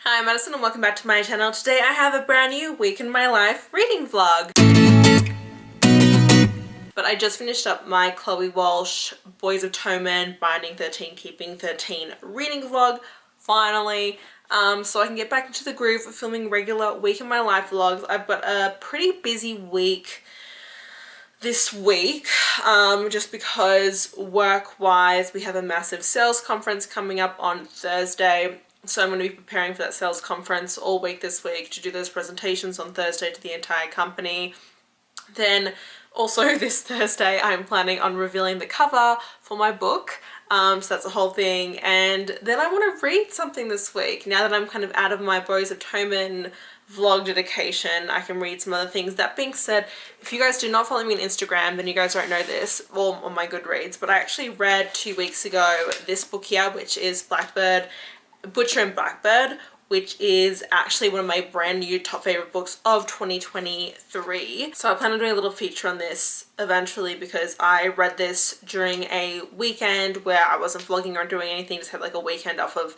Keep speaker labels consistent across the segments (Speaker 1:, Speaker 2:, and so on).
Speaker 1: Hi, I'm Madison and welcome back to my channel. Today I have a brand new week in my life reading vlog. But I just finished up my Chloe Walsh Boys of Toman Binding 13 Keeping 13 reading vlog, finally. So I can get back into the groove of filming regular week in my life vlogs. I've got a pretty busy week this week, just because work-wise we have a massive sales conference coming up on Thursday. So I'm going to be preparing for that sales conference all week this week to do those presentations on Thursday to the entire company. Then also this Thursday I'm planning on revealing the cover for my book. So that's a whole thing. And then I want to read something this week. Now that I'm kind of out of my Boys of Toman vlog dedication, I can read some other things. That being said, if you guys do not follow me on Instagram, then you guys don't know this, or on my Goodreads, but I actually read 2 weeks ago this book here, which is Butcher and Blackbird, which is actually one of my brand new top favorite books of 2023. So I plan on doing a little feature on this eventually, because I read this during a weekend where I wasn't vlogging or doing anything, just had like a weekend off of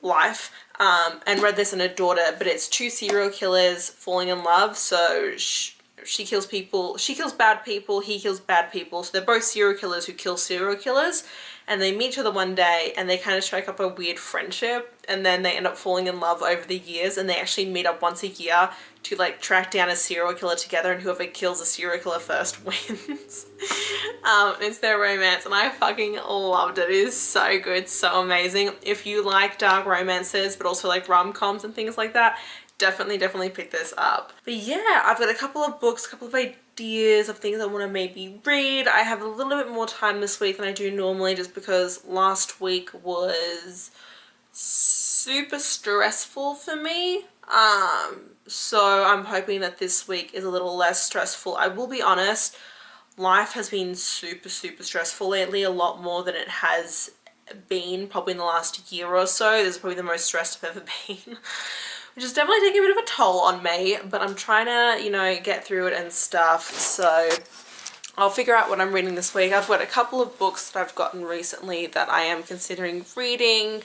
Speaker 1: life, and read this on a daughter. But it's two serial killers falling in love. So she kills people, she kills bad people, he kills bad people. So they're both serial killers who kill serial killers. And they meet each other one day and they kind of strike up a weird friendship, and then they end up falling in love over the years, and they actually meet up once a year to like track down a serial killer together, and whoever kills a serial killer first wins. It's their romance and I fucking loved it. It is so good, so amazing. If you like dark romances but also like rom-coms and things like that, definitely pick this up. But yeah, I've got a couple of books, a couple of ideas of things I want to maybe read. I have a little bit more time this week than I do normally, just because last week was super stressful for me. So I'm hoping that this week is a little less stressful. I will be honest, life has been super stressful lately, a lot more than it has been probably in the last year or so. This is probably the most stressed I've ever been. Which is definitely taking a bit of a toll on me, but I'm trying to, you know, get through it and stuff. So I'll figure out what I'm reading this week. I've got a couple of books that I've gotten recently that I am considering reading.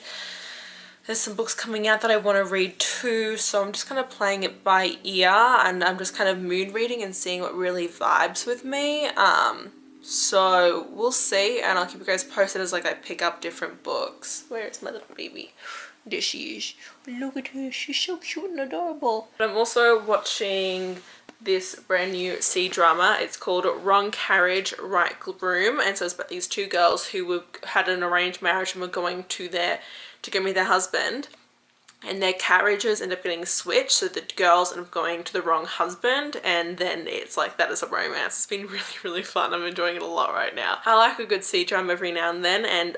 Speaker 1: There's some books coming out that I want to read too, so I'm just kind of playing it by ear, and I'm just kind of mood reading and seeing what really vibes with me. So we'll see, and I'll keep you guys posted as like I pick up different books. Where is my little baby? There she is. Look at her, she's so cute and adorable. But I'm also watching this brand new C-drama. It's called Wrong Carriage, Right Groom, and so it's about these two girls who had an arranged marriage and were going to go meet their husband, and their carriages end up getting switched, so the girls end up going to the wrong husband, and then it's like that is a romance. It's been really fun. I'm enjoying it a lot right now. I like a good C-drama every now and then, and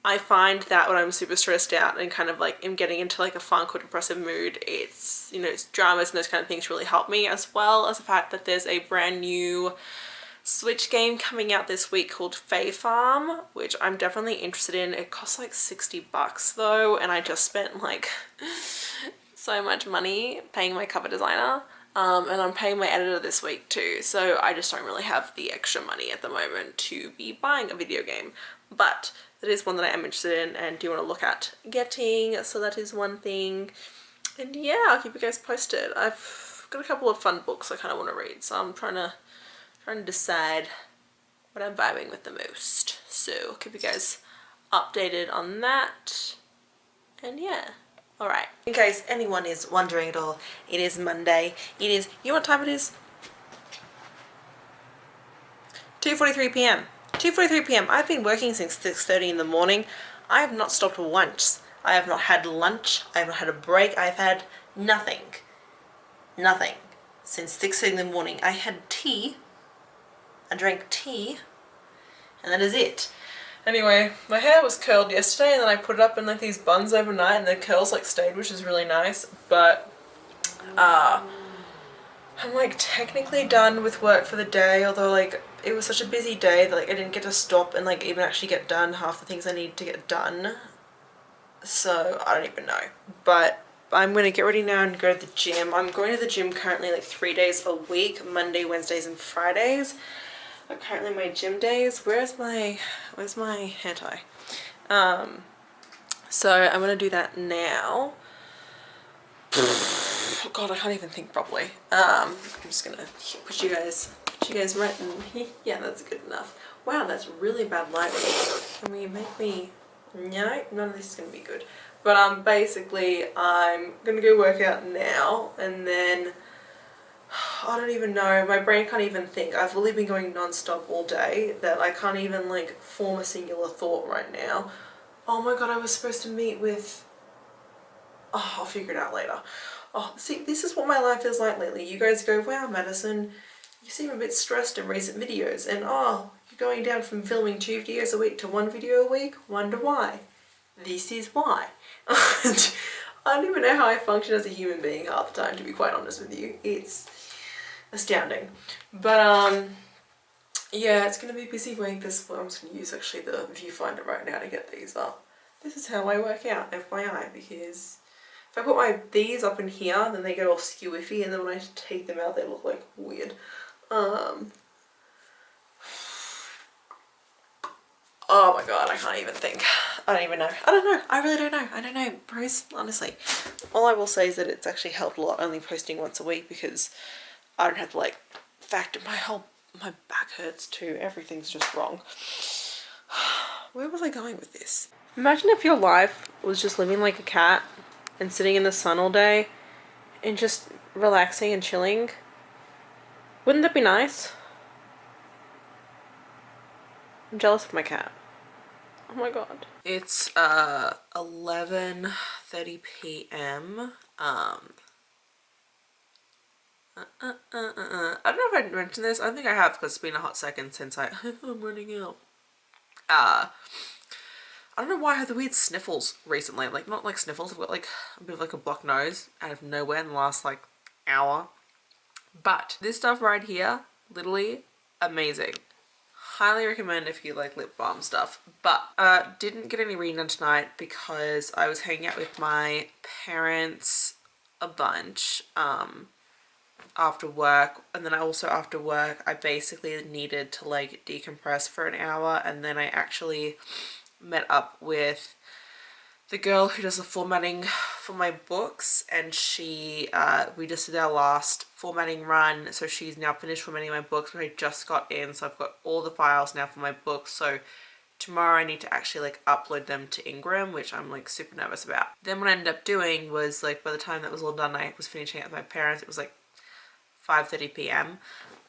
Speaker 1: I find that when I'm super stressed out and kind of like am getting into like a funk or depressive mood, it's, you know, it's dramas and those kind of things really help me, as well as the fact that there's a brand new Switch game coming out this week called Fae Farm, which I'm definitely interested in. It costs like $60 though, and I just spent like so much money paying my cover designer, and I'm paying my editor this week too, so I just don't really have the extra money at the moment to be buying a video game. But that is one that I am interested in and do want to look at getting, so that is one thing. And yeah, I'll keep you guys posted. I've got a couple of fun books I kind of want to read, so I'm trying to decide what I'm vibing with the most. So I'll keep you guys updated on that. And yeah, alright. In case anyone is wondering at all, it is Monday. It is, you know what time it is? 2:43 p.m. 2:43 p.m. I've been working since 6:30 in the morning. I have not stopped once. I have not had lunch. I have not had a break. I've had nothing. Nothing. Since 6:30 in the morning. I had tea. I drank tea. And that is it. Anyway, my hair was curled yesterday, and then I put it up in like these buns overnight, and the curls like stayed, which is really nice. But I'm like technically done with work for the day, although like it was such a busy day that like I didn't get to stop and like even actually get done half the things I need to get done. So I don't even know. But I'm going to get ready now and go to the gym. I'm going to the gym currently like 3 days a week, Monday, Wednesdays and Fridays are currently my gym days. Where's my hair tie? So I'm going to do that now. God, I can't even think properly. I'm just gonna put you guys right in. Yeah, that's good enough. Wow, that's really bad lighting. Can we make me? No, none of this is gonna be good. But basically, I'm gonna go work out now, and then I don't even know. My brain can't even think. I've really been going non-stop all day that I can't even like form a singular thought right now. Oh my God, I was supposed to meet with. Oh, I'll figure it out later. Oh, see, this is what my life is like lately. You guys go, wow, Madison, you seem a bit stressed in recent videos, and oh, you're going down from filming 2 videos a week to 1 video a week? Wonder why? This is why. I don't even know how I function as a human being half the time, to be quite honest with you. It's astounding. But yeah, it's going to be a busy week. This I'm just going to use actually the viewfinder right now to get these up. This is how I work out, FYI, because if I put these up in here, then they get all skewy, and then when I take them out, they look like weird. Oh my God, I can't even think. I don't even know. I don't know. I really don't know. I don't know, bros, honestly. All I will say is that it's actually helped a lot only posting once a week, because I don't have to like factor my back hurts too. Everything's just wrong. Where was I going with this? Imagine if your life was just living like a cat and sitting in the sun all day and just relaxing and chilling. Wouldn't that be nice? I'm jealous of my cat. Oh my God. It's 11:30 p.m. I don't know if I mentioned this. I don't think I have, because it's been a hot second since I'm running out. I don't know why I have the weird sniffles recently. Like, not like sniffles, I've got like a bit of like a blocked nose out of nowhere in the last like hour. But this stuff right here, literally amazing. Highly recommend if you like lip balm stuff. But didn't get any reading done tonight because I was hanging out with my parents a bunch after work, and then after work I basically needed to like decompress for an hour, and then I actually met up with the girl who does the formatting for my books, and we just did our last formatting run, so she's now finished formatting my books, which I just got in, so I've got all the files now for my books. So tomorrow I need to actually like upload them to Ingram, which I'm like super nervous about. Then what I ended up doing was, like, by the time that was all done, I was finishing up with my parents. It was like 5:30 p.m,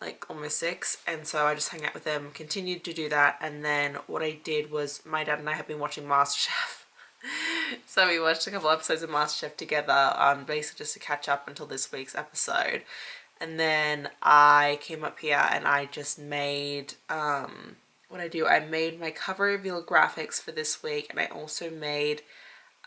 Speaker 1: like almost 6, and so I just hung out with them, continued to do that, and then what I did was, my dad and I have been watching MasterChef. So we watched a couple episodes of MasterChef together, basically just to catch up until this week's episode. And then I came up here and I just made, I made my cover reveal graphics for this week, and I also made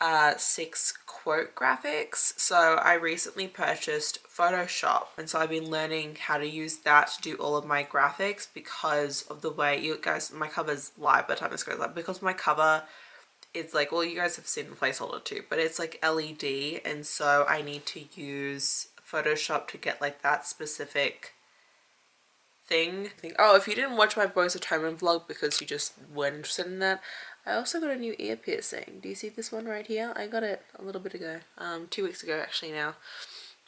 Speaker 1: 6 quote graphics. So I recently purchased Photoshop, and so I've been learning how to use that to do all of my graphics, because of the way, you guys, my cover's live by the time this goes up, because my cover, it's like, well, you guys have seen the placeholder too, but it's like LED, and so I need to use Photoshop to get like that specific thing. Oh, if you didn't watch my ᴛᴏᴏᴅᴅᴅ vlog because you just weren't interested in that, I also got a new ear piercing. Do you see this one right here? I got it a little bit ago, 2 weeks ago actually now,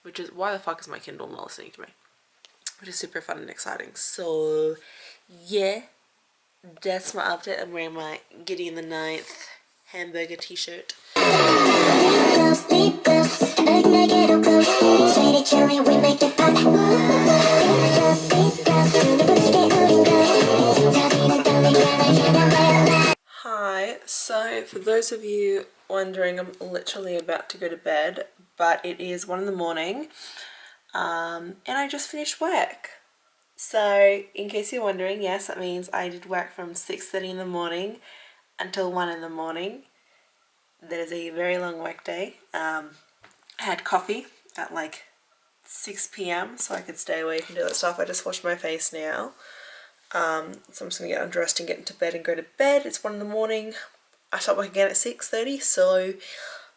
Speaker 1: which is, why the fuck is my Kindle not listening to me? Which is super fun and exciting. So yeah, that's my update. I'm wearing my Gideon the 9th hamburger t-shirt. Hi, so for those of you wondering, I'm literally about to go to bed, but it is 1 in the morning, and I just finished work. So in case you're wondering, yes, that means I did work from 6:30 in the morning until 1 in the morning. That is a very long work day. I had coffee at like 6 p.m. so I could stay awake and do that stuff. I just washed my face now. So I'm just going to get undressed and get into bed and go to bed. It's 1 in the morning. I start work again at 6:30, so I'm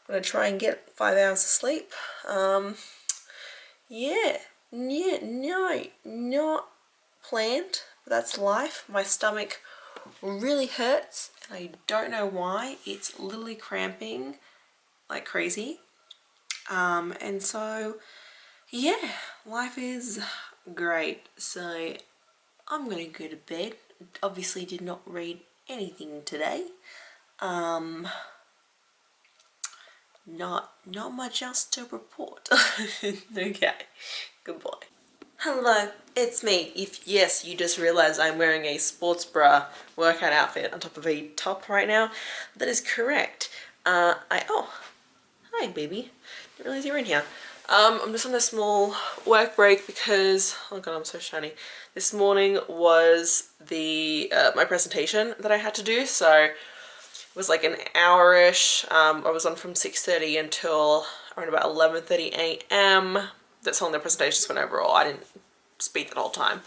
Speaker 1: going to try and get 5 hours of sleep. Yeah, no, not planned, but that's life. My stomach really hurts, and I don't know why. It's literally cramping like crazy. And so yeah, life is great. So I'm gonna go to bed. Obviously did not read anything today. Not much else to report. Okay, goodbye. Hello, it's me. If yes, you just realized I'm wearing a sports bra workout outfit on top of a top right now, that is correct. Oh, hi baby. Didn't realize you were in here. I'm just on a small work break because, oh god, I'm so shiny. This morning was the my presentation that I had to do, so it was like an hour-ish. I was on from 6:30 until around about 11:30 a.m. That's how long the presentations went overall. I didn't speak that whole time.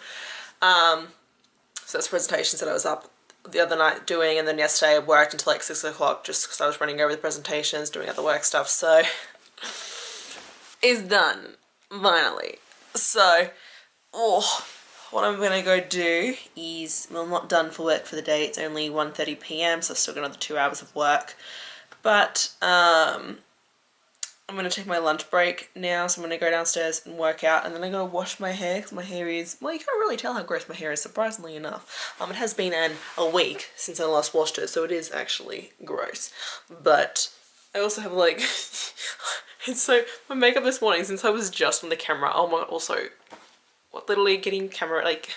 Speaker 1: So that's presentations that I was up the other night doing, and then yesterday I worked until like 6 o'clock just because I was running over the presentations, doing other work stuff, so it's done, finally. So, oh, what I'm gonna go do is, well, I'm not done for work for the day, it's only 1:30 p.m, so I've still got another 2 hours of work, but I'm going to take my lunch break now, so I'm going to go downstairs and work out, and then I'm going to wash my hair, because my hair is, well, you can't really tell how gross my hair is, surprisingly enough. It has been a week since I last washed it, so it is actually gross. But I also have like, it's so, my makeup this morning, since I was just on the camera, oh my, also, what, literally getting camera, like,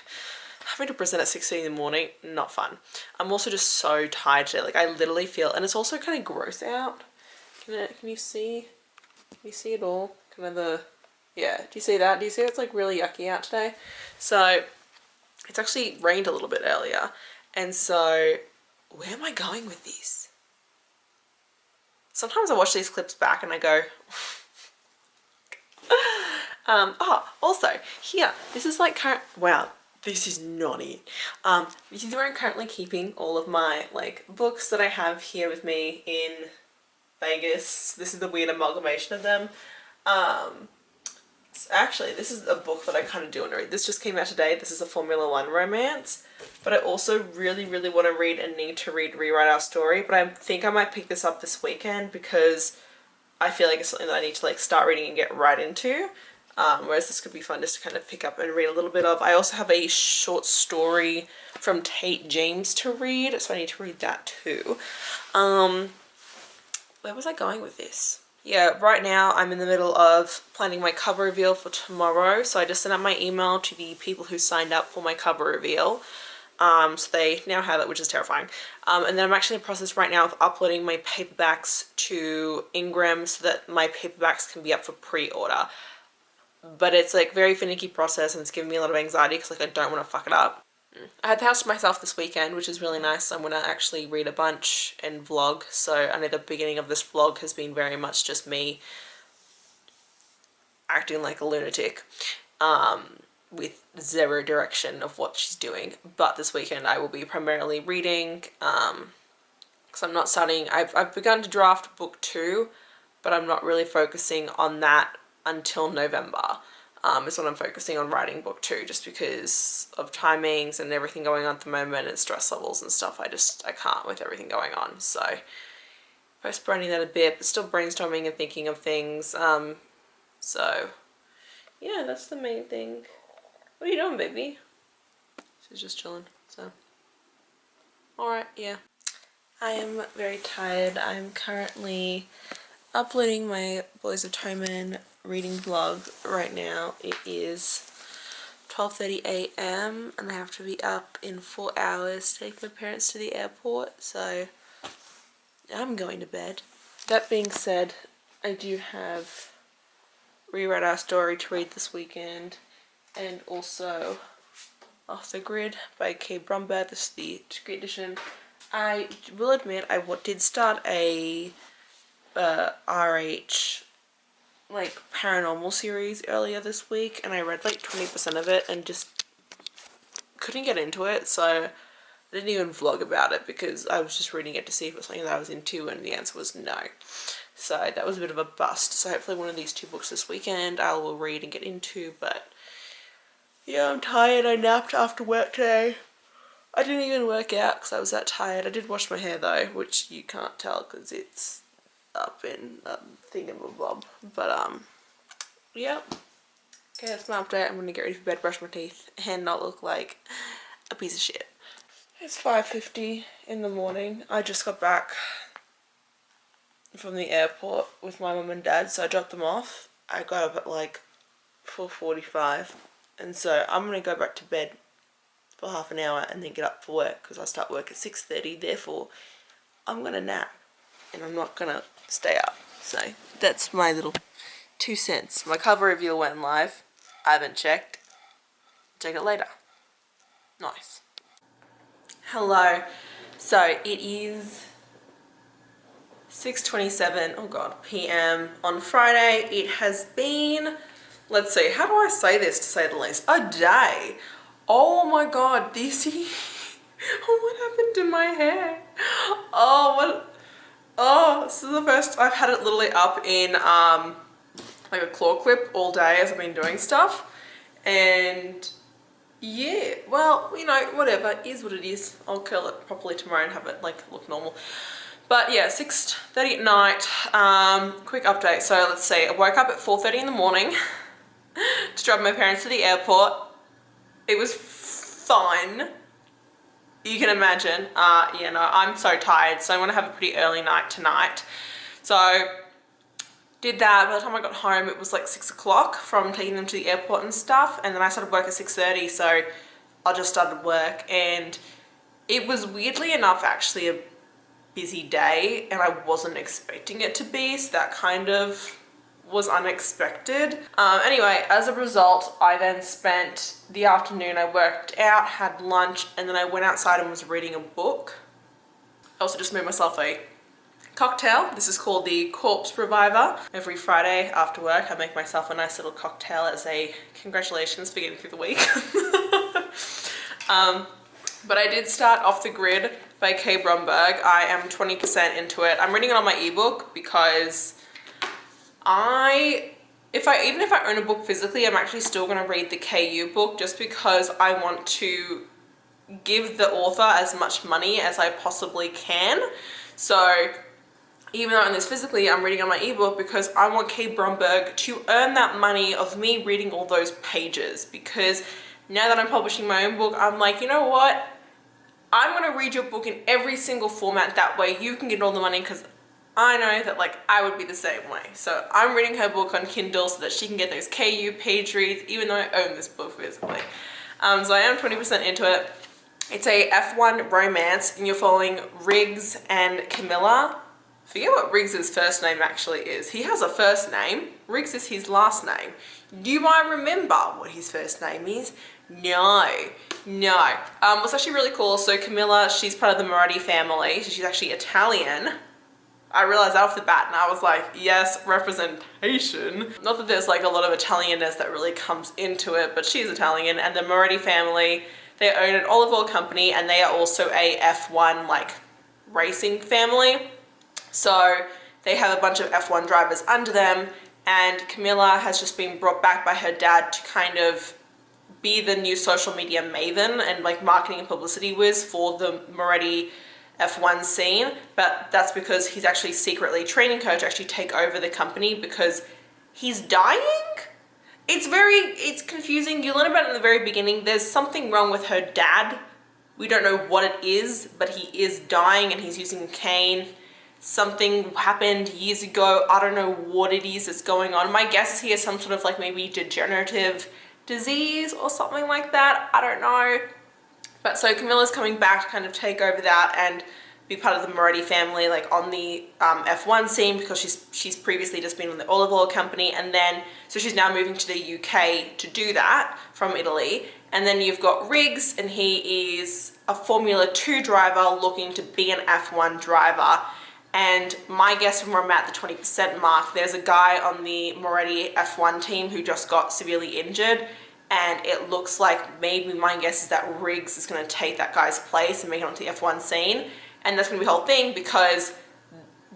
Speaker 1: having to present at 6:30 in the morning, not fun. I'm also just so tired today, like I literally feel, and it's also kind of gross out. Can you see? Can you see it all? Kind of the, yeah, do you see that? Do you see it's like really yucky out today? So it's actually rained a little bit earlier. And so where am I going with this? Sometimes I watch these clips back and I go, also here, this is like wow, this is not it. This is where I'm currently keeping all of my like books that I have here with me in Vegas. This is the weird amalgamation of them. Actually, this is a book that I kind of do want to read. This just came out today. This is a Formula One romance, but I also really want to read and need to read Rewrite Our Story, but I think I might pick this up this weekend because I feel like it's something that I need to like start reading and get right into. Whereas this could be fun just to kind of pick up and read a little bit of. I also have a short story from Tate James to read, so I need to read that too. Where was I going with this? Yeah, right now I'm in the middle of planning my cover reveal for tomorrow. So I just sent out my email to the people who signed up for my cover reveal. So they now have it, which is terrifying. And then I'm actually in the process right now of uploading my paperbacks to Ingram so that my paperbacks can be up for pre-order. But it's like very finicky process and it's giving me a lot of anxiety because like I don't want to fuck it up. I had the house to myself this weekend, which is really nice. I'm going to actually read a bunch and vlog. So I know the beginning of this vlog has been very much just me acting like a lunatic with zero direction of what she's doing. But this weekend I will be primarily reading because I'm not studying. I've begun to draft book 2, but I'm not really focusing on that until November. Is when I'm focusing on writing book 2 just because of timings and everything going on at the moment and stress levels and stuff. I can't with everything going on. So postponing that a bit, but still brainstorming and thinking of things. So yeah, that's the main thing. What are you doing, baby? She's just chilling, so. Alright, yeah. I am very tired. I'm currently uploading my Boys of Toman reading vlog right now. It is 12:30 a.m. and I have to be up in 4 hours to take my parents to the airport, so I'm going to bed. That being said, I do have Rewrite Our Story to read this weekend, and also Off the Grid by K. Brumbaugh. This is the Discreet edition. I will admit I did start a RH like paranormal series earlier this week, and I read like 20% of it and just couldn't get into it, so I didn't even vlog about it because I was just reading it to see if it was something that I was into, and the answer was no. So that was a bit of a bust. So hopefully one of these 2 books this weekend I will read and get into, but yeah, I'm tired. I napped after work today. I didn't even work out because I was that tired. I did wash my hair though, which you can't tell because it's up in thingamabob. But yeah, Okay, that's my update. I'm gonna get ready for bed, brush my teeth, and not look like a piece of shit. It's 5:50 in the morning. I just got back from the airport with my mum and dad, so I dropped them off. I got up at like 4:45, and so I'm gonna go back to bed for half an hour and then get up for work because I start work at 6:30. Therefore, I'm gonna nap and I'm not gonna stay up. So that's my little 2 cents. My cover reveal went live. I haven't checked. Check it later. Nice. Hello. So it is 6:27, oh god, PM on Friday. It has been, let's see, how do I say this to say the least? A day. Oh my god, this is, oh, what happened to my hair? Oh, what, oh, this is the first, I've had it literally up in like a claw clip all day as I've been doing stuff. And yeah, well, you know, whatever, it is what it is. I'll curl it properly tomorrow and have it like look normal. But yeah, 6:30 at night. Quick update. So let's see, I woke up at 4:30 in the morning to drive my parents to the airport. It was fun. You can imagine. Yeah, no, I'm so tired, so I'm gonna have a pretty early night tonight. So did that. By the time I got home, it was like 6 o'clock from taking them to the airport and stuff. And then I started work at 6:30, so I just started work. And it was weirdly enough actually a busy day, and I wasn't expecting it to be, so that kind of was unexpected. Anyway, as a result, I then spent the afternoon, I worked out, had lunch, and then I went outside and was reading a book. I also just made myself a cocktail. This is called the Corpse Reviver. Every Friday after work, I make myself a nice little cocktail as a congratulations for getting through the week. But I did start Off the Grid by K. Bromberg. I am 20% into it. I'm reading it on my ebook because even if I own a book physically, I'm actually still going to read the KU book just because I want to give the author as much money as I possibly can. So even though I own this physically, I'm reading on my ebook because I want K. Bromberg to earn that money of me reading all those pages, because now that I'm publishing my own book, I'm like, you know what? I'm going to read your book in every single format. That way you can get all the money, because I know that like I would be the same way. So I'm reading her book on Kindle so that she can get those KU page reads, even though I own this book physically. So I am 20% into it. It's a F1 romance, and you're following Riggs and Camilla. Forget what Riggs' first name actually is. He has a first name. Riggs is his last name. Do I remember what his first name is? No. What's actually really cool, so Camilla, she's part of the Moretti family, so she's actually Italian. I realized that off the bat, and I was like, yes, representation. Not that there's like a lot of Italianness that really comes into it, but she's Italian, and the Moretti family, they own an olive oil company, and they are also a F1 like racing family. So they have a bunch of F1 drivers under them, and Camilla has just been brought back by her dad to kind of be the new social media maven and like marketing and publicity whiz for the Moretti F1 scene. But that's because he's actually secretly training her to actually take over the company because he's dying. It's confusing. You learn about it in the very beginning. There's something wrong with her dad. We don't know what it is, but he is dying and he's using a cane. Something happened years ago. I don't know what it is that's going on. My guess is he has some sort of like maybe degenerative disease or something like that. I don't know. But so Camilla's coming back to kind of take over that and be part of the Moretti family, like on the F1 scene, because she's previously just been on the olive oil company, and then so she's now moving to the UK to do that from Italy. And then you've got Riggs, and he is a Formula 2 driver looking to be an F1 driver. And my guess from where I'm at the 20% mark, there's a guy on the Moretti F1 team who just got severely injured, and it looks like maybe my guess is that Riggs is going to take that guy's place and make it onto the F1 scene. And that's going to be the whole thing, because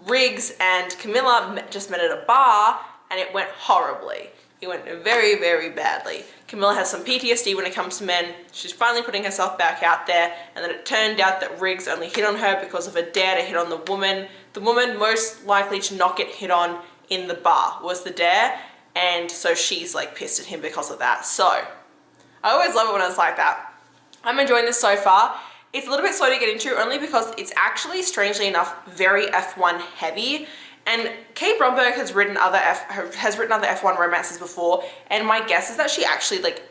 Speaker 1: Riggs and Camilla just met at a bar and it went horribly. It went very, very badly. Camilla has some PTSD when it comes to men. She's finally putting herself back out there, and then it turned out that Riggs only hit on her because of a dare to hit on the woman. The woman most likely to not get hit on in the bar was the dare, and so she's like pissed at him because of that. So I always love it when it's like that. I'm enjoying this so far. It's a little bit slow to get into only because it's actually, strangely enough, very F1 heavy. And Kate Bromberg has written other F1 romances before, and my guess is that she actually like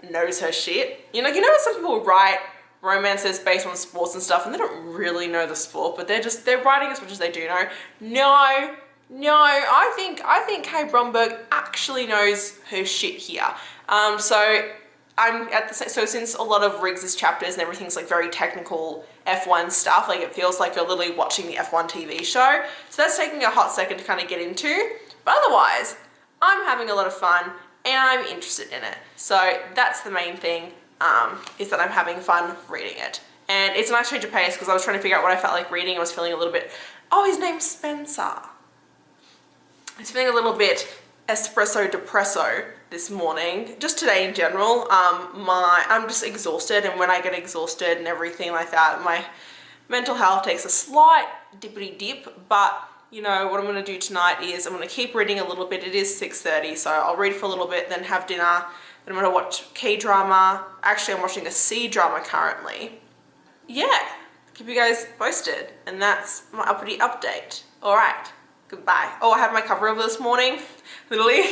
Speaker 1: knows her shit. You know some people write romances based on sports and stuff and they don't really know the sport, but they're writing as much as they do know. No, I think Kate Bromberg actually knows her shit here. So since a lot of Riggs's chapters and everything's like very technical F1 stuff, like it feels like you're literally watching the F1 TV show. So that's taking a hot second to kind of get into. But otherwise, I'm having a lot of fun and I'm interested in it. So that's the main thing, is that I'm having fun reading it. And it's a nice change of pace because I was trying to figure out what I felt like reading. I was feeling a little bit, oh, his name's Spencer. I was feeling a little bit espresso depresso this morning, just today in general. I'm just exhausted, and when I get exhausted and everything like that, my mental health takes a slight dippity dip. But you know what I'm going to do tonight is I'm going to keep reading a little bit. It is 6:30, so I'll read for a little bit, then have dinner, then I'm going to watch K-drama. Actually, I'm watching a C-drama currently. Yeah, keep you guys posted, and that's my uppity update. All right. Goodbye. Oh, I had my cover over this morning. Literally,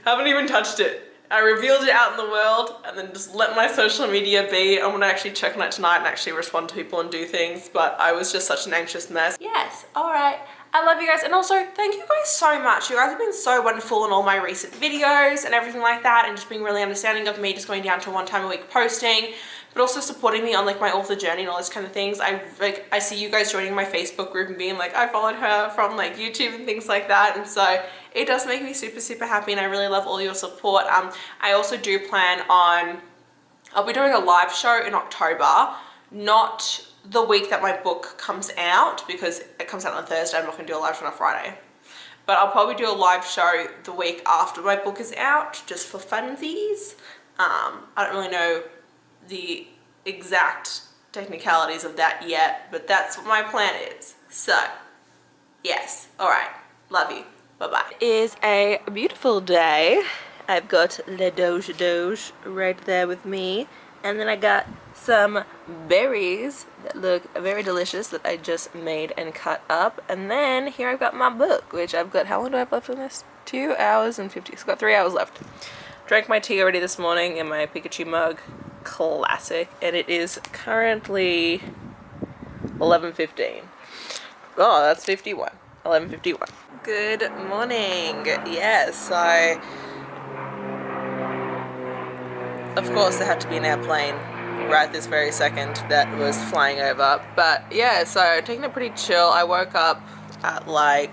Speaker 1: haven't even touched it. I revealed it out in the world and then just let my social media be. I'm gonna actually check on it tonight and actually respond to people and do things, but I was just such an anxious mess. Yes, all right. I love you guys, and also thank you guys so much. You guys have been so wonderful in all my recent videos and everything like that, and just being really understanding of me just going down to 1 time a week posting, but also supporting me on like my author journey and all those kind of things. I see you guys joining my Facebook group and being like, I followed her from like YouTube and things like that, and so it does make me super happy, and I really love all your support. I also do plan on, I'll be doing a live show in October, not the week that my book comes out, because it comes out on Thursday. I'm not going to do a live show on a Friday, but I'll probably do a live show the week after my book is out, just for funsies. I don't really know the exact technicalities of that yet, but that's what my plan is. So yes, all right, love you, bye-bye. It is a beautiful day. I've got Le Doge right there with me, and then I got some berries that look very delicious that I just made and cut up, and then here I've got my book, which I've got, how long do I have left on this? 2 hours and 50, so I've got 3 hours left. Drank my tea already this morning in my Pikachu mug, classic, and it is currently 11:15. Oh, that's 51. 11:51. Good morning. Yes, of course there had to be an airplane right this very second that was flying over, but yeah, so taking it pretty chill. I woke up at 8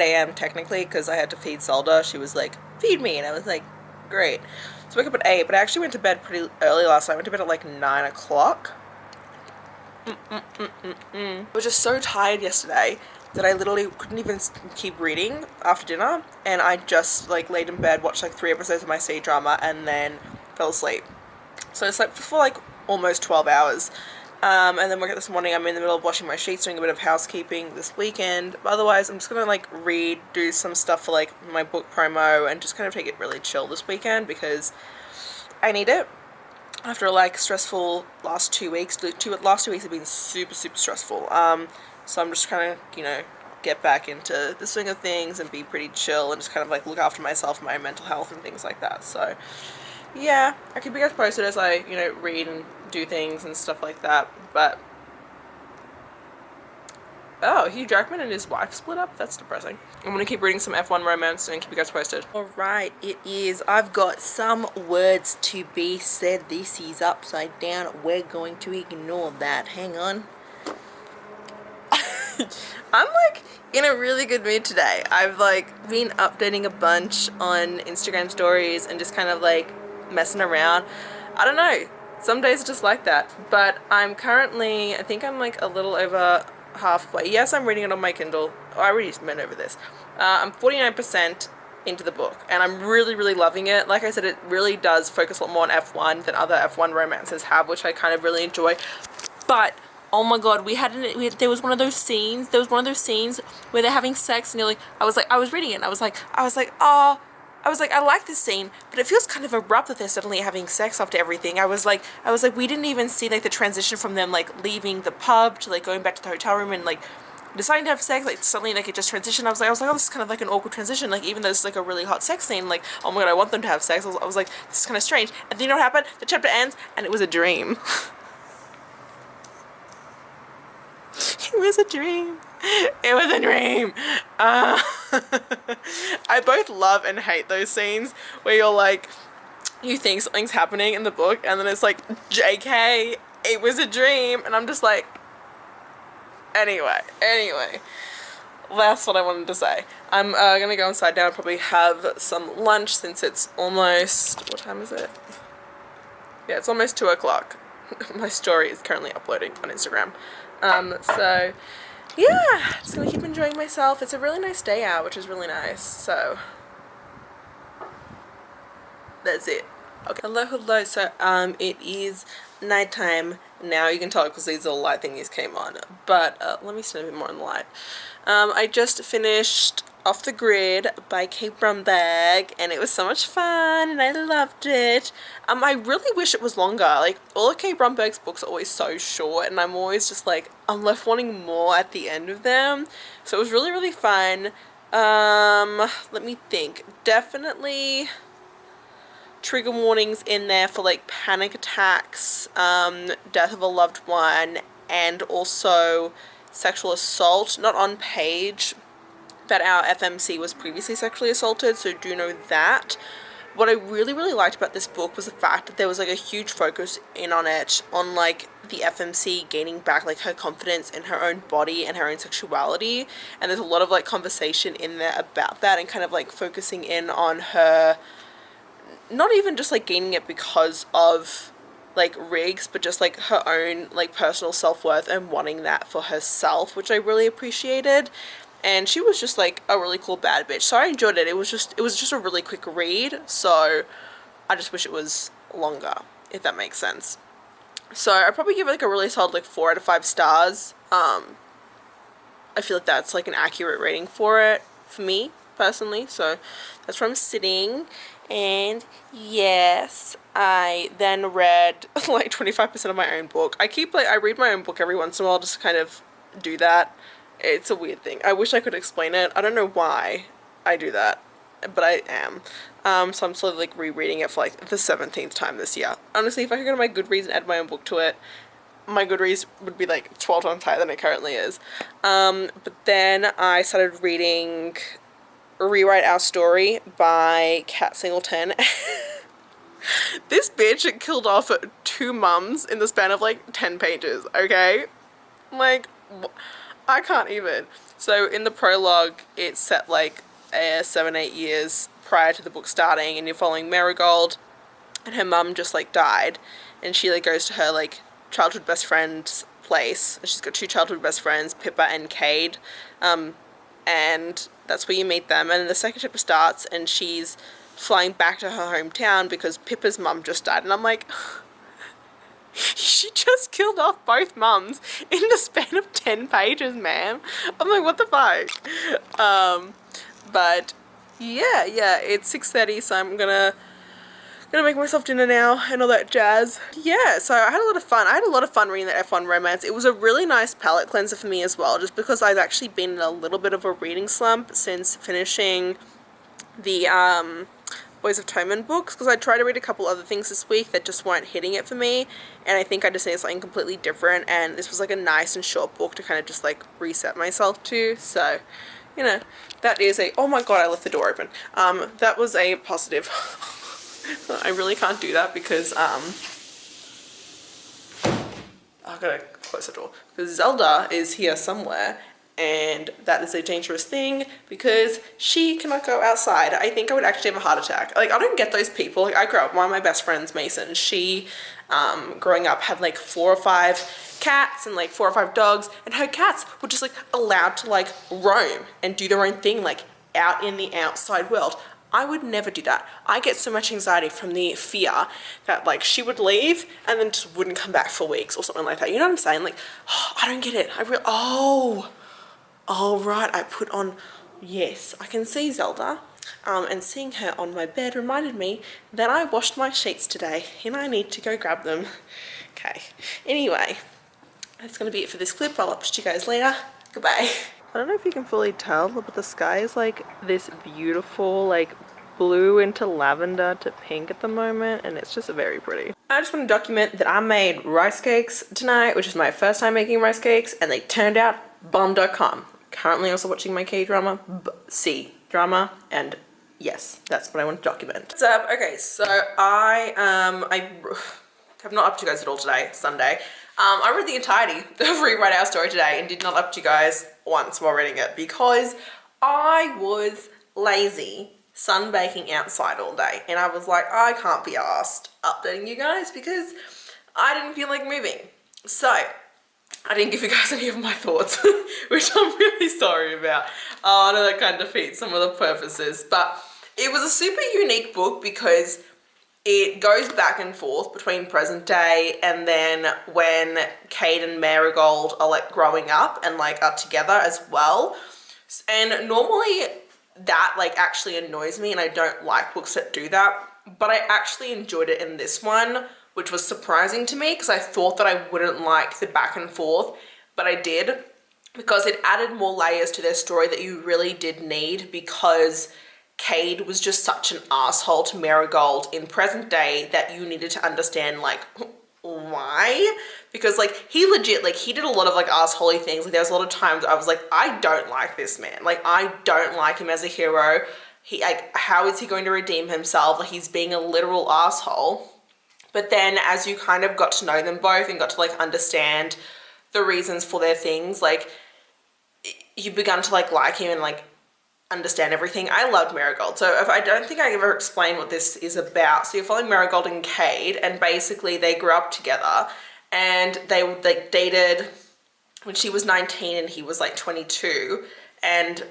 Speaker 1: a.m. technically because I had to feed Zelda. She was like, feed me, and I was like, great. So I woke up at 8, but I actually went to bed pretty early last night. I went to bed at like 9 o'clock. I was just so tired yesterday that I literally couldn't even keep reading after dinner, and I just like laid in bed, watched like 3 episodes of my C-drama, and then fell asleep. So I slept for like almost 12 hours. And then woke up this morning. I'm in the middle of washing my sheets, doing a bit of housekeeping this weekend. But otherwise, I'm just gonna like read, do some stuff for like my book promo, and just kind of take it really chill this weekend because I need it after like stressful last 2 weeks. Last 2 weeks have been super stressful. So I'm just trying to, you know, get back into the swing of things and be pretty chill and just kind of like look after myself, my mental health and things like that. So yeah, I keep you guys posted as I, you know, read and do things and stuff like that. But oh, Hugh Jackman and his wife split up? That's depressing. I'm gonna keep reading some F1 romance and keep you guys posted. Alright, it is. I've got some words to be said. This is upside down. We're going to ignore that. Hang on. I'm like in a really good mood today. I've like been updating a bunch on Instagram stories and just kind of like messing around. I don't know. Some days are just like that. But I'm currently, I think I'm like a little over halfway. Yes, I'm reading it on my Kindle. Oh, I already went over this. I'm 49% into the book, and I'm really loving it. Like I said, it really does focus a lot more on F1 than other F1 romances have, which I kind of really enjoy. But oh my god, there was one of those scenes where they're having sex, and you're like, I was reading it, and I was like, oh, I like this scene, but it feels kind of abrupt that they're suddenly having sex after everything. I was like, we didn't even see like the transition from them like leaving the pub to like going back to the hotel room and like deciding to have sex, like suddenly like it just transitioned. I was like, oh, this is kind of like an awkward transition, like even though it's like a really hot sex scene, like, oh my god, I want them to have sex. I was like, this is kind of strange. And then you know what happened? The chapter ends, and it was a dream. It was a dream. It was a dream. I both love and hate those scenes where you're like, you think something's happening in the book, and then it's like, JK, it was a dream, and I'm just like, anyway, that's what I wanted to say. I'm gonna go inside now and probably have some lunch since it's almost, what time is it? Yeah, it's almost 2 o'clock. My story is currently uploading on Instagram. So yeah, just gonna keep enjoying myself. It's a really nice day out, which is really nice, so that's it. Okay, hello, so it is nighttime now. You can tell because these little light thingies came on, but let me stand a bit more in the light. I just finished Off the Grid by Kate Brumberg, and it was so much fun, and I loved it. I really wish it was longer. Like, all of Kate Brumberg's books are always so short, and I'm always just like, I'm left wanting more at the end of them. So it was really, really fun. Let me think. Definitely trigger warnings in there for like panic attacks, death of a loved one, and also sexual assault. Not on page, but our FMC was previously sexually assaulted, so do know that. What I really, really liked about this book was the fact that there was like a huge focus in on it, on like the FMC gaining back like her confidence in her own body and her own sexuality, and there's a lot of like conversation in there about that, and kind of like focusing in on her not even just like gaining it because of like Riggs, but just like her own like personal self-worth and wanting that for herself, which I really appreciated. And she was just like a really cool bad bitch, so I enjoyed it. It was just a really quick read, so I just wish it was longer, if that makes sense. So I'd probably give it like a really solid like 4 out of 5 stars. I feel like that's like an accurate rating for it, for me personally, so that's where I'm sitting. And yes, I then read like 25% of my own book. I read my own book every once in a while just to kind of do that. It's a weird thing. I wish I could explain it. I don't know why I do that, but I am. So I'm slowly like rereading it for like the 17th time this year. Honestly, if I could go to my Goodreads and add my own book to it, my Goodreads would be like 12 times higher than it currently is. But then I started reading Rewrite Our Story by Kat Singleton. This bitch killed off 2 mums in the span of like 10 pages, okay? Like, I can't even. So in the prologue, it's set like 7-8 years prior to the book starting, and you're following Marigold, and her mum just like died, and she like goes to her like childhood best friend's place, and she's got 2 childhood best friends, Pippa and Cade, and that's where you meet them. And then the second chapter starts, and she's flying back to her hometown because Pippa's mum just died, and I'm like, she just killed off both mums in the span of 10 pages, ma'am. I'm like, what the fuck? But yeah, it's 6:30, so I'm gonna make myself dinner now and all that jazz. Yeah, so I had a lot of fun. I had a lot of fun reading the F1 romance. It was a really nice palate cleanser for me as well, just because I've actually been in a little bit of a reading slump since finishing the Boys of Toman books, because I tried to read a couple other things this week that just weren't hitting it for me, and I think I just needed something completely different, and this was like a nice and short book to kind of just like reset myself to. So, you know, that is a, oh my god, I left the door open. That was a positive. I really can't do that because I've got to close the door because Zelda is here somewhere, and that is a dangerous thing because she cannot go outside. I think I would actually have a heart attack. Like, I don't get those people. Like, I grew up, one of my best friends, Mason, she growing up had like 4 or 5 cats and like 4 or 5 dogs, and her cats were just like allowed to like roam and do their own thing like out in the outside world. I would never do that. I get so much anxiety from the fear that like she would leave and then just wouldn't come back for weeks or something like that. You know what I'm saying? Like, oh, I don't get it. Oh, right. I put on, yes, I can see Zelda. And seeing her on my bed reminded me that I washed my sheets today and I need to go grab them. Okay. Anyway, that's going to be it for this clip. I'll update you guys later. Goodbye. I don't know if you can fully tell, but the sky is like this beautiful, like blue into lavender to pink at the moment, and it's just very pretty. I just want to document that I made rice cakes tonight, which is my first time making rice cakes, and they turned out bomb.com. Currently also watching my K-drama, C drama, and yes, that's what I want to document. What's up? Okay, so I have not upped you guys at all today, Sunday. I read the entirety of Rewrite Our Story today and did not up to you guys once while reading it because I was lazy sunbaking outside all day, and I was like, I can't be asked updating you guys because I didn't feel like moving. So I didn't give you guys any of my thoughts, which I'm really sorry about. I know that kind of defeats some of the purposes, but it was a super unique book because it goes back and forth between present day and then when Kate and Marigold are like growing up and like are together as well. And normally that like actually annoys me and I don't like books that do that, but I actually enjoyed it in this one, which was surprising to me because I thought that I wouldn't like the back and forth, but I did because it added more layers to their story that you really did need because Cade was just such an asshole to Marigold in present day that you needed to understand like why, because like he legit like he did a lot of like assholey things. Like there was a lot of times I was like, I don't like this man, like I don't like him as a hero. He like, how is he going to redeem himself? Like he's being a literal asshole. But then as you kind of got to know them both and got to like understand the reasons for their things, like you begun to like him and like understand everything. I loved Marigold. So if I don't think I ever explained what this is about. So you're following Marigold and Cade, and basically they grew up together and they like dated when she was 19 and he was like 22. And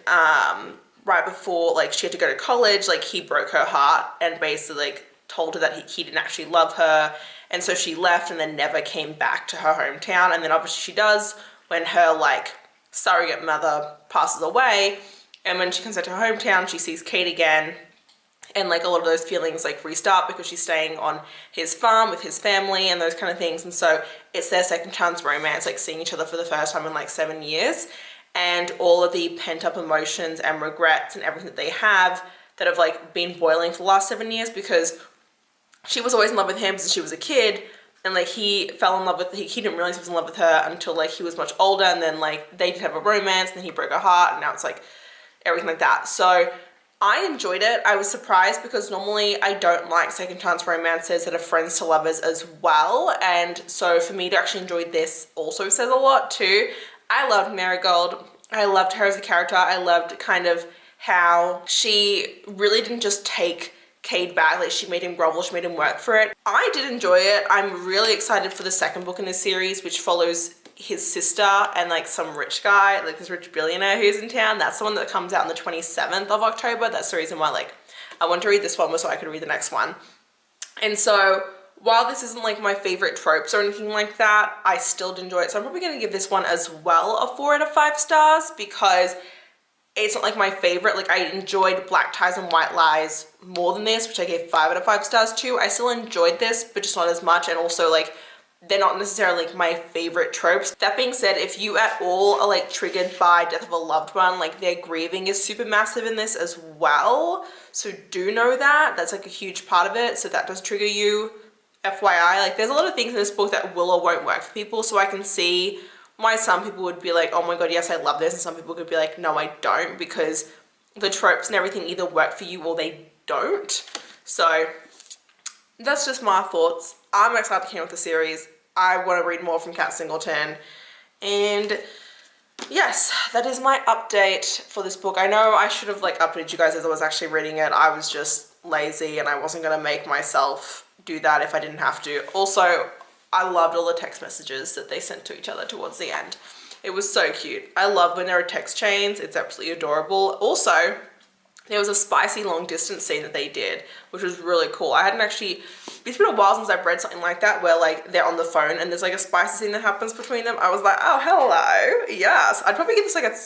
Speaker 1: right before like she had to go to college, like he broke her heart and basically like told her that he didn't actually love her. And so she left and then never came back to her hometown. And then obviously she does when her like surrogate mother passes away. And when she comes back to her hometown, she sees Kate again. And like a lot of those feelings like restart because she's staying on his farm with his family and those kind of things. And so it's their second chance romance, like seeing each other for the first time in like 7 years. And all of the pent up emotions and regrets and everything that they have that have like been boiling for the last 7 years because she was always in love with him since she was a kid. And like he fell in love with, he didn't realize he was in love with her until like he was much older. And then like they did have a romance and then he broke her heart and now it's like everything like that. So I enjoyed it. I was surprised because normally I don't like second chance romances that are friends to lovers as well. And so for me to actually enjoy this also says a lot too. I loved Marigold. I loved her as a character. I loved kind of how she really didn't just take Cade back, like she made him grovel, she made him work for it. I did enjoy it. I'm really excited for the second book in this series, which follows his sister and like some rich guy, like this rich billionaire who's in town. That's the one that comes out on the 27th of October. That's the reason why like I wanted to read this one was so I could read the next one. And so while this isn't like my favorite tropes or anything like that, I still did enjoy it. So I'm probably going to give this one as well a 4 out of 5 stars because it's not like my favorite. Like I enjoyed Black Ties and White Lies more than this, which I gave 5 out of 5 stars to. I still enjoyed this, but just not as much. And also like they're not necessarily like my favorite tropes. That being said, if you at all are like triggered by death of a loved one, like their grieving is super massive in this as well. So do know that. That's like a huge part of it. So that does trigger you. FYI, like there's a lot of things in this book that will or won't work for people. So I can see why some people would be like, oh my God, yes, I love this. And some people could be like, no, I don't, because the tropes and everything either work for you or they don't. So that's just my thoughts. I'm excited to continue with the series. I want to read more from Kat Singleton. And yes, that is my update for this book. I know I should have like updated you guys as I was actually reading it. I was just lazy and I wasn't going to make myself do that if I didn't have to. Also, I loved all the text messages that they sent to each other towards the end. It was so cute. I love when there are text chains. It's absolutely adorable. Also, there was a spicy long distance scene that they did, which was really cool. I hadn't actually, it's been a while since I've read something like that where like they're on the phone and there's like a spicy scene that happens between them. I was like, oh, hello, yes. I'd probably give this like a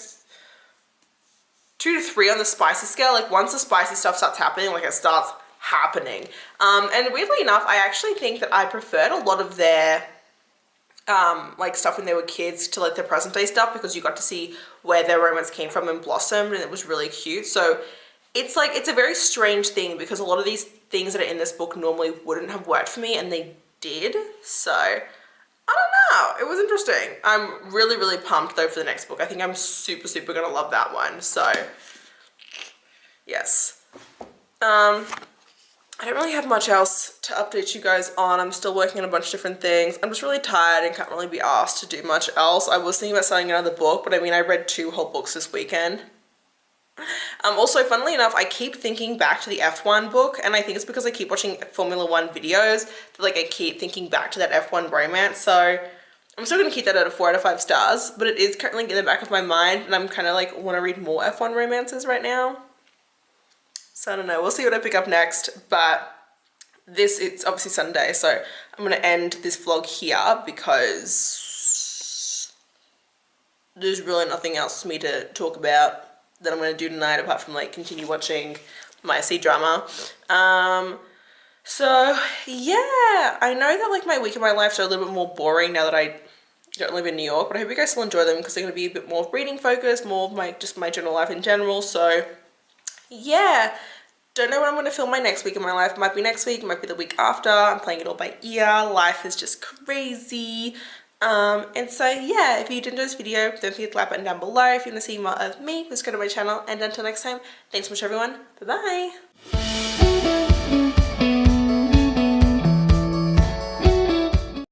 Speaker 1: 2 to 3 on the spicy scale. Like once the spicy stuff starts happening, like it starts happening. And weirdly enough, I actually think that I preferred a lot of their like stuff when they were kids to like their present day stuff, because you got to see where their romance came from and blossomed, and it was really cute. So it's like, it's a very strange thing because a lot of these things that are in this book normally wouldn't have worked for me, and they did. So I don't know, it was interesting. I'm really, really pumped though for the next book. I think I'm super, super gonna love that one. So yes. I don't really have much else to update you guys on. I'm still working on a bunch of different things. I'm just really tired and can't really be asked to do much else. I was thinking about starting another book, but I mean, I read 2 whole books this weekend. Also, funnily enough, I keep thinking back to the F1 book, and I think it's because I keep watching Formula 1 videos that like I keep thinking back to that F1 romance. So I'm still gonna keep that at a 4 out of 5 stars, but it is currently in the back of my mind, and I'm kind of like want to read more F1 romances right now. So I don't know, we'll see what I pick up next, but it's obviously Sunday, so I'm gonna end this vlog here because there's really nothing else for me to talk about that I'm gonna do tonight apart from like continue watching my C-drama. So yeah, I know that like my week in my life are a little bit more boring now that I don't live in New York, but I hope you guys still enjoy them because they're gonna be a bit more reading focused, more of my just my general life in general. So yeah, don't know when I'm going to film my next week in my life. Might be next week, might be the week after. I'm playing it all by ear. Life is just crazy. And so yeah, if you did enjoy this video, don't forget to like button down below. If you want to see more of me, just go to my channel. And until next time, thanks so much everyone. Bye bye.